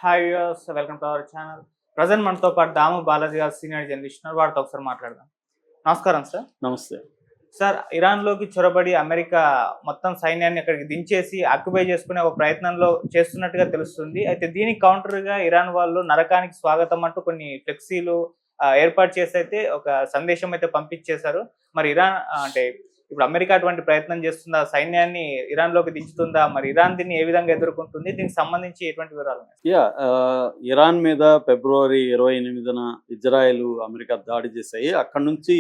Hi viewers, welcome to our channel. Present మనతో పాటు దాము బాలాజీ గారు సీనియర్ జర్నలిస్ట్ ఉన్నారు. వారితో ఒకసారి మాట్లాడదాం. నమస్కారం సార్. నమస్తే. సార్, ఇరాన్‌లోకి చొరబడి అమెరికా మొత్తం సైన్యాన్ని అక్కడికి దించేసి ఆక్యుపై చేసుకునే ఒక ప్రయత్నంలో చేస్తున్నట్టుగా తెలుస్తుంది. అయితే దీనికి కౌంటర్‌గా ఇరాన్ వాళ్ళు నరకానికి స్వాగతం అంటూ కొన్ని ఫ్లెక్సీలు ఏర్పాటు చేసి అయితే ఒక సందేశం అయితే పంపించేశారు. మరి ఇరాన్ అంటే ఇప్పుడు అమెరికా అటువంటి ప్రయత్నం చేస్తుందా? సైన్యాన్ని ఇరాన్‌లోకి దించుతుందా? మరి ఇరాన్ దీన్ని ఏ విధంగా ఎదుర్కొంటుంది? దీనికి సంబంధించి ఎటువంటి వివరాలున్నాయి? ఇరాన్ మీద ఫిబ్రవరి 28న ఇజ్రాయెల్, అమెరికా దాడి చేశాయి. అక్కడి నుంచి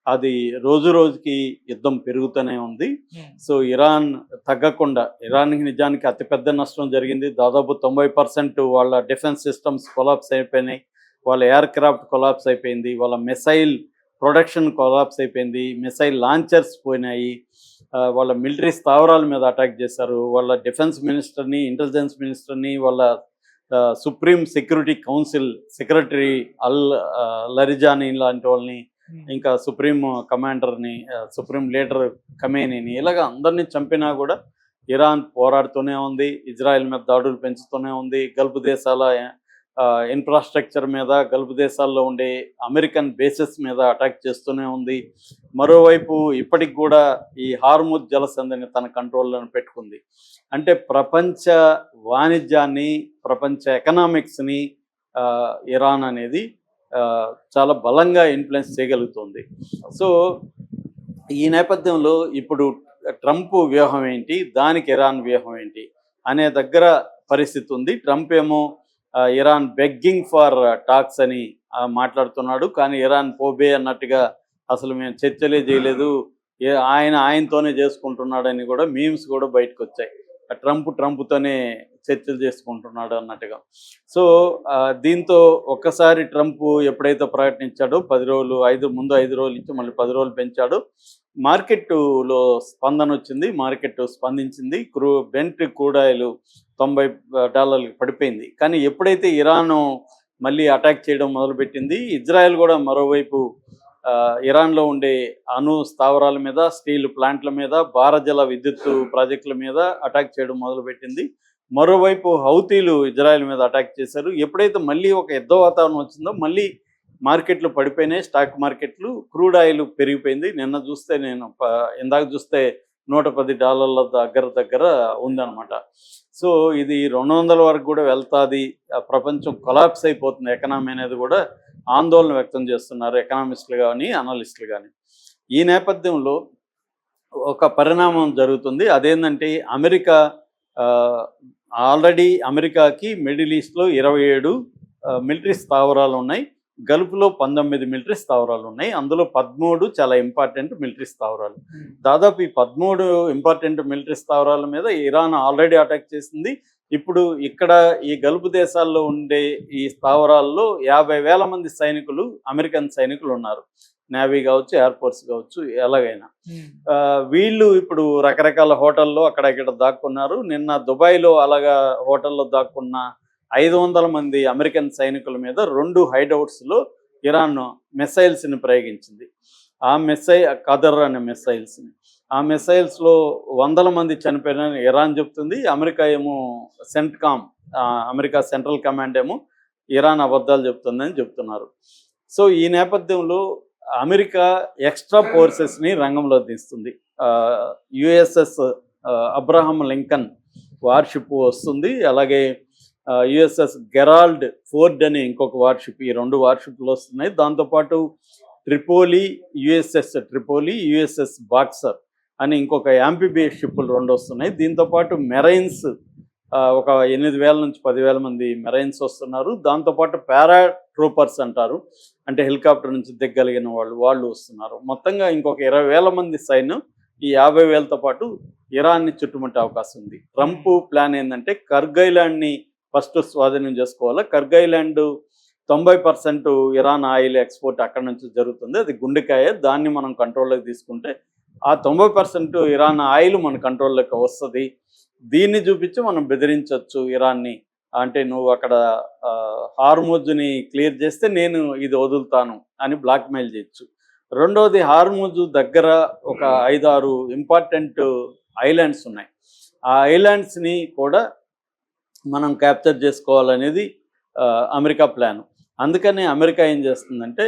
అది రోజు రోజుకి యుద్ధం పెరుగుతూనే ఉంది. సో ఇరాన్ తగ్గకుండా, ఇరాన్కి నిజానికి అతిపెద్ద నష్టం జరిగింది. దాదాపు 90% వాళ్ళ డిఫెన్స్ సిస్టమ్స్ కొలాప్స్ అయిపోయినాయి. వాళ్ళ ఎయిర్ క్రాఫ్ట్ కొలాప్స్ అయిపోయింది. వాళ్ళ మిసైల్ ప్రొడక్షన్ కొలాప్స్ అయిపోయింది. మిసైల్ లాంచర్స్ పోయినాయి. వాళ్ళ మిలిటరీ స్థావరాల మీద అటాక్ చేశారు. వాళ్ళ డిఫెన్స్ మినిస్టర్ని, ఇంటెలిజెన్స్ మినిస్టర్ని, వాళ్ళ సుప్రీం సెక్యూరిటీ కౌన్సిల్ సెక్రటరీ లరిజానీ లాంటి వాళ్ళని, ఇంకా సుప్రీం కమాండర్ని, సుప్రీం లీడర్ ఖమేనీని, ఇలాగ అందరినీ చంపినా కూడా ఇరాన్ పోరాడుతూనే ఉంది. ఇజ్రాయెల్ మీద దాడులు పెంచుతూనే ఉంది. గల్ఫ్ దేశాల ఇన్ఫ్రాస్ట్రక్చర్ మీద, గల్ఫ్ దేశాల్లో ఉండే అమెరికన్ బేసెస్ మీద అటాక్ చేస్తూనే ఉంది. మరోవైపు ఇప్పటికి కూడా ఈ హార్ముజ్ జలసంధిని తన కంట్రోల్లో పెట్టుకుంది. అంటే ప్రపంచ వాణిజ్యాన్ని, ప్రపంచ ఎకనామిక్స్ని ఇరాన్ అనేది చాలా బలంగా ఇన్ఫ్లుయెన్స్ చేయగలుగుతుంది. సో ఈ నేపథ్యంలో ఇప్పుడు ట్రంప్ వ్యూహం ఏంటి, దానికి ఇరాన్ వ్యూహం ఏంటి అనే దగ్గర పరిస్థితి ఉంది. ట్రంప్ ఏమో ఇరాన్ బెగ్గింగ్ ఫర్ టాక్స్ అని మాట్లాడుతున్నాడు. కానీ ఇరాన్ పోబే అన్నట్టుగా అసలు మేము చర్చలే చేయలేదు, ఆయనతోనే చేసుకుంటున్నాడని కూడా మీమ్స్ కూడా బయటకు వచ్చాయి. ట్రంప్తోనే చర్చలు చేసుకుంటున్నాడు అన్నట్టుగా. సో దీంతో ఒక్కసారి ట్రంప్ ఎప్పుడైతే ప్రకటించాడో 10 రోజులు, 5 రోజుల నుంచి మళ్ళీ 10 రోజులు పెంచాడు. మార్కెట్లో స్పందన వచ్చింది. మార్కెట్ స్పందించింది. బ్రెంట్ క్రూడ్ ఆయిల్ $90 పడిపోయింది. కానీ ఎప్పుడైతే ఇరాన్ మళ్ళీ అటాక్ చేయడం మొదలుపెట్టింది, ఇజ్రాయెల్ కూడా మరోవైపు ఇరాన్లో ఉండే అణు స్థావరాల మీద, స్టీల్ ప్లాంట్ల మీద, భారజల విద్యుత్ ప్రాజెక్టుల మీద అటాక్ చేయడం మొదలుపెట్టింది. మరోవైపు హౌతీలు ఇజ్రాయెల్ మీద అటాక్ చేశారు. ఎప్పుడైతే మళ్ళీ ఒక యుద్ధ వాతావరణం వచ్చిందో మళ్ళీ మార్కెట్లు పడిపోయినాయి. స్టాక్ మార్కెట్లు, క్రూడ్ ఆయిల్ పెరిగిపోయింది. నిన్న చూస్తే, ఇందాక చూస్తే $110 దగ్గర ఉందన్నమాట. సో ఇది 200 వరకు కూడా వెళ్తుంది. ప్రపంచం కొలాప్స్ అయిపోతుంది ఎకనామీ అనేది కూడా ఆందోళన వ్యక్తం చేస్తున్నారు ఎకనామిస్టులు కానీ, అనలిస్టులు కానీ. ఈ నేపథ్యంలో ఒక పరిణామం జరుగుతుంది. అదేంటంటే అమెరికా ఆల్రెడీ అమెరికాకి మిడిల్ ఈస్ట్లో 27 మిలిటరీ స్థావరాలు ఉన్నాయి. గల్ఫ్లో 19 మిలిటరీ స్థావరాలు ఉన్నాయి. అందులో 13 చాలా ఇంపార్టెంట్ మిలిటరీ స్థావరాలు. దాదాపు ఈ 13 ఇంపార్టెంట్ మిలిటరీ స్థావరాల మీద ఇరాన్ ఆల్రెడీ అటాక్ చేసింది. ఇప్పుడు ఇక్కడ ఈ గల్ఫ్ దేశాల్లో ఉండే ఈ స్థావరాల్లో 50,000 మంది సైనికులు, అమెరికన్ సైనికులు ఉన్నారు. నేవీ కావచ్చు, ఎయిర్ ఫోర్స్ కావచ్చు, ఎలాగైనా. వీళ్ళు ఇప్పుడు రకరకాల హోటల్లో అక్కడ ఇక్కడ దాక్కున్నారు. నిన్న దుబాయ్లో అలాగా హోటల్లో దాక్కున్న 500 మంది అమెరికన్ సైనికుల మీద 2 హైడౌట్స్లో ఇరాన్ మిసైల్స్ని ప్రయోగించింది. కదర్ అనే మిసైల్స్ని. ఆ మిసైల్స్లో 100 మంది చనిపోయిన ఇరాన్ చెప్తుంది. అమెరికా ఏమో అమెరికా సెంట్రల్ కమాండ్ ఏమో ఇరాన్ అబద్ధాలు చెప్తుందని చెప్తున్నారు. సో ఈ నేపథ్యంలో అమెరికా ఎక్స్ట్రా ఫోర్సెస్ని రంగంలో దిస్తుంది. యుఎస్ఎస్ అబ్రహం లింకన్ వార్షిప్ వస్తుంది. అలాగే యుఎస్ఎస్ గెరాల్డ్ ఫోర్డ్ అని ఇంకొక వార్షిప్, ఈ 2 వార్షిప్లు వస్తున్నాయి. దాంతోపాటు యుఎస్ఎస్ బాక్సర్ అని ఇంకొక యాంఫిబియస్ షిప్లు 2 వస్తున్నాయి. దీంతోపాటు మెరైన్స్ ఒక 8,000 నుంచి 10,000 మంది మెరైన్స్ వస్తున్నారు. దాంతోపాటు పారాట్రూపర్స్ అంటారు, అంటే హెలికాప్టర్ నుంచి దిగ్గలిగిన వాళ్ళు వస్తున్నారు. మొత్తంగా ఇంకొక 20,000 మంది సైన్యం ఈ 50,000తో పాటు ఇరాన్ని చుట్టుముట్టే అవకాశం ఉంది. ట్రంప్ ప్లాన్ ఏంటంటే కర్గ్ ఐలాండ్ని ఫస్ట్ స్వాధీనం చేసుకోవాలి. కర్గ్ ఐలాండ్ 90% ఇరాన్ ఆయిల్ ఎక్స్పోర్ట్ అక్కడ నుంచి జరుగుతుంది. అది గుండెకాయ. దాన్ని మనం కంట్రోల్లోకి తీసుకుంటే ఆ 90% ఇరాన్ ఆయిల్ మన కంట్రోల్లోకి వస్తుంది. దీన్ని చూపించి మనం బెదిరించవచ్చు ఇరాన్ని. అంటే నువ్వు అక్కడ హార్ముజ్ని క్లియర్ చేస్తే నేను ఇది వదులుతాను అని బ్లాక్మెయిల్ చేయొచ్చు. రెండోది, హార్ముజ్ దగ్గర ఒక 5-6 ఇంపార్టెంట్ ఐలాండ్స్ ఉన్నాయి. ఆ ఐలాండ్స్ని కూడా మనం క్యాప్చర్ చేసుకోవాలనేది అమెరికా ప్లాన్. అందుకని అమెరికా ఏం చేస్తుందంటే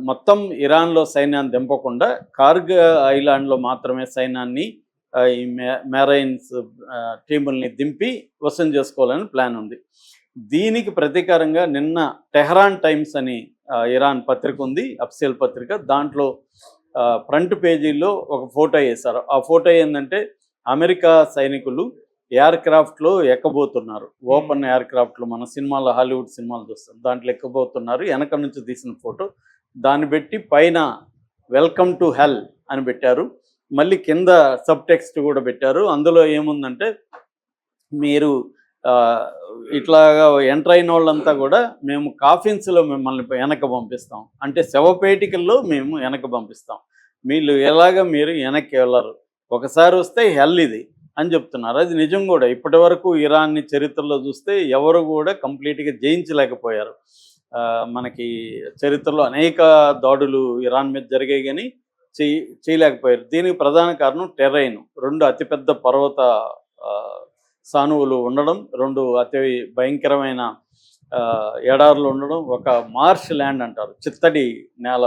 మొత్తం ఇరాన్లో సైన్యాన్ని దింపకుండా కార్గ్ ఐలాండ్లో మాత్రమే సైన్యాన్ని ఈ మెరైన్స్ టీముల్ని దింపి వశం చేసుకోవాలని ప్లాన్ ఉంది. దీనికి ప్రతీకారంగా నిన్న టెహరాన్ టైమ్స్ అని ఇరాన్ పత్రిక ఉంది, అఫీషియల్ పత్రిక. దాంట్లో ఫ్రంట్ పేజీలో ఒక ఫోటో వేశారు. ఆ ఫోటో ఏంటంటే అమెరికా సైనికులు ఎయిర్ క్రాఫ్ట్లో ఎక్కబోతున్నారు. ఓపెన్ ఎయిర్ క్రాఫ్ట్లో మన సినిమాలో, హాలీవుడ్ సినిమాలు చూస్తాం, దాంట్లో ఎక్కబోతున్నారు. వెనక నుంచి తీసిన ఫోటో. దాన్ని పెట్టి పైన వెల్కమ్ టు హెల్ అని పెట్టారు. మళ్ళీ కింద సబ్ టెక్స్ట్ కూడా పెట్టారు. అందులో ఏముందంటే, మీరు ఇట్లాగా ఎంటర్ అయిన వాళ్ళంతా కూడా మేము కాఫిన్స్లో మిమ్మల్ని వెనక్కి పంపిస్తాం, అంటే శవపేటికల్లో మేము వెనక్కి పంపిస్తాం, మీరు వెనక్కి వెళ్ళరు, ఒకసారి వస్తే హెల్ ఇది అని చెప్తున్నారు. అది నిజం కూడా. ఇప్పటి వరకు ఇరాన్ని చరిత్రలో చూస్తే ఎవరు కూడా కంప్లీట్గా జయించలేకపోయారు. మనకి చరిత్రలో అనేక దాడులు ఇరాన్ మీద జరిగాయి కానీ చేయలేకపోయారు. దీనికి ప్రధాన కారణం టెర్రైన్. 2 అతిపెద్ద పర్వత సానువులు ఉండడం, 2 అతి భయంకరమైన ఎడారులు ఉండడం, ఒక మార్ష్ ల్యాండ్ అంటారు, చిత్తడి నేల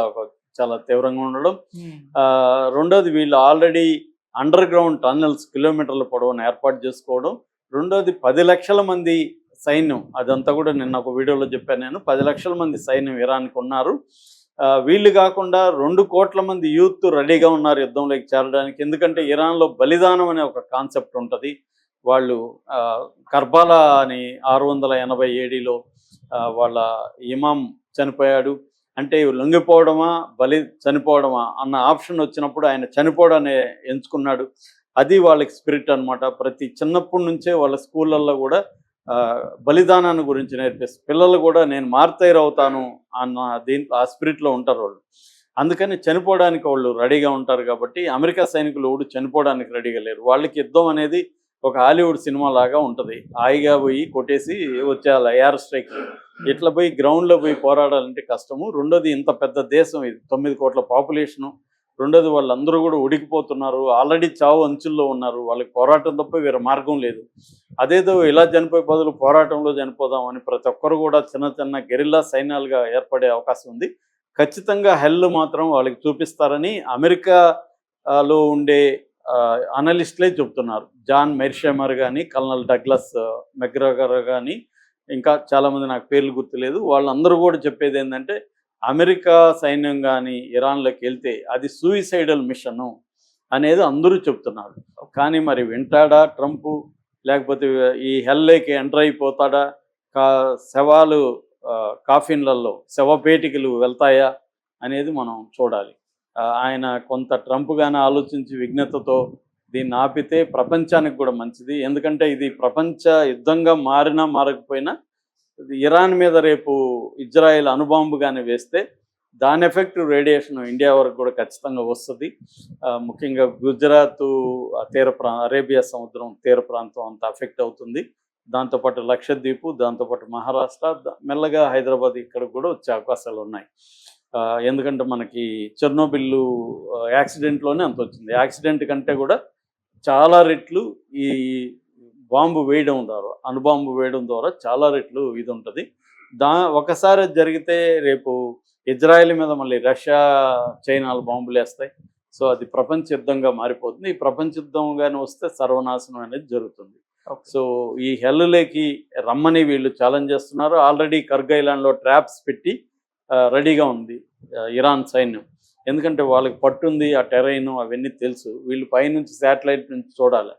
చాలా తీవ్రంగా ఉండడం. రెండోది వీళ్ళు ఆల్రెడీ అండర్ గ్రౌండ్ టన్నెల్స్ కిలోమీటర్ల పొడవును ఏర్పాటు చేసుకోవడం. రెండోది 10 లక్షల మంది సైన్యం. అదంతా కూడా నిన్న ఒక వీడియోలో చెప్పాను నేను. 10 లక్షల మంది సైన్యం ఇరాన్కి ఉన్నారు. వీళ్ళు కాకుండా 2 కోట్ల మంది యూత్ రెడీగా ఉన్నారు యుద్ధంలోకి చేరడానికి. ఎందుకంటే ఇరాన్లో బలిదానం అనే ఒక కాన్సెప్ట్ ఉంటుంది. వాళ్ళు కర్బాలా అని 680 ADలో వాళ్ళ ఇమాం చనిపోయాడు. అంటే లొంగిపోవడమా చనిపోవడమా అన్న ఆప్షన్ వచ్చినప్పుడు ఆయన చనిపోవడాన్ని ఎంచుకున్నాడు. అది వాళ్ళకి స్పిరిట్ అనమాట. ప్రతి చిన్నప్పటి నుంచే వాళ్ళ స్కూళ్ళల్లో కూడా బలిదానాన్ని గురించి నేర్పిస్తారు. పిల్లలు కూడా నేను మార్తైర్ అవుతాను అన్న ఆ స్పిరిట్లో ఉంటారు వాళ్ళు. అందుకని చనిపోవడానికి వాళ్ళు రెడీగా ఉంటారు. కాబట్టి అమెరికా సైనికులు ఎవడు చనిపోవడానికి రెడీగా లేరు. వాళ్ళకి యుద్ధం అనేది ఒక హాలీవుడ్ సినిమా లాగా ఉంటుంది. హాయిగా పోయి కొట్టేసి వచ్చేయాలి, ఎయిర్ స్ట్రైక్. ఇట్లా పోయి గ్రౌండ్లో పోయి పోరాడాలంటే కష్టము. రెండోది ఇంత పెద్ద దేశం ఇది, 9 కోట్ల పాపులేషను. రెండోది వాళ్ళందరూ కూడా ఉడికిపోతున్నారు, ఆల్రెడీ చావు అంచుల్లో ఉన్నారు. వాళ్ళకి పోరాటం తప్ప వేరే మార్గం లేదు. అదేదో ఇలా చనిపోయే బదులు పోరాటంలో చనిపోదామని ప్రతి ఒక్కరు కూడా చిన్న చిన్న గెరిల్లా సైన్యాలుగా ఏర్పడే అవకాశం ఉంది. ఖచ్చితంగా హెల్ మాత్రం వాళ్ళకి చూపిస్తారని అమెరికాలో ఉండే అనలిస్టులే చెప్తున్నారు. జాన్ మెర్షమర్ కానీ, కల్నల్ డగ్లస్ మెక్గ్రెగర్ కానీ, ఇంకా చాలామంది నాకు పేర్లు గుర్తులేదు, వాళ్ళందరూ కూడా చెప్పేది ఏంటంటే అమెరికా సైన్యం కానీ ఇరాన్లోకి వెళ్తే అది సూయిసైడల్ మిషను అనేది అందరూ చెప్తున్నారు. కానీ మరి వింటాడా ట్రంప్, లేకపోతే ఈ హెల్లోకి ఎంటర్ అయిపోతాడా, శవాలు కాఫిన్లలో శవపేటికలు వెళ్తాయా అనేది మనం చూడాలి. ఆయన కొంత ట్రంప్ కానీ ఆలోచించి విఘ్నతతో దీన్ని ఆపితే ప్రపంచానికి కూడా మంచిది. ఎందుకంటే ఇది ప్రపంచ యుద్ధంగా మారినా మారకపోయినా ఇరాన్ మీద రేపు ఇజ్రాయెల్ అణుబాంబు కానీ వేస్తే దాని ఎఫెక్ట్ రేడియేషన్ ఇండియా వరకు కూడా ఖచ్చితంగా వస్తుంది. ముఖ్యంగా గుజరాత్ అరేబియా సముద్రం తీర ప్రాంతం అంతా అఫెక్ట్ అవుతుంది. దాంతోపాటు లక్షద్వీపు, దాంతోపాటు మహారాష్ట్ర, మెల్లగా హైదరాబాద్ ఇక్కడికి కూడా వచ్చే అవకాశాలు ఉన్నాయి. ఎందుకంటే మనకి చెర్నోబిల్లు యాక్సిడెంట్లోనే అంత వచ్చింది. యాక్సిడెంట్ కంటే కూడా చాలా రెట్లు ఈ బాంబు వేయడం ద్వారా, అణుబాంబు వేయడం ద్వారా చాలా రెట్లు ఇది ఉంటుంది. ఒకసారి జరిగితే రేపు ఇజ్రాయెల్ మీద మళ్ళీ రష్యా, చైనాలు బాంబులు వేస్తాయి. సో అది ప్రపంచ యుద్ధంగా మారిపోతుంది. ఈ ప్రపంచ యుద్ధంగానే వస్తే సర్వనాశనం అనేది జరుగుతుంది. సో ఈ హెల్లులోకి రమ్మని వీళ్ళు ఛాలెంజ్ చేస్తున్నారు. ఆల్రెడీ కర్గ్ ఐలాండ్లో ట్రాప్స్ పెట్టి రెడీగా ఉంది ఇరాన్ సైన్యం. ఎందుకంటే వాళ్ళకి పట్టుంది, ఆ టెరైన్ అవన్నీ తెలుసు. వీళ్ళు పైనుంచి శాటిలైట్ నుంచి చూడాలి.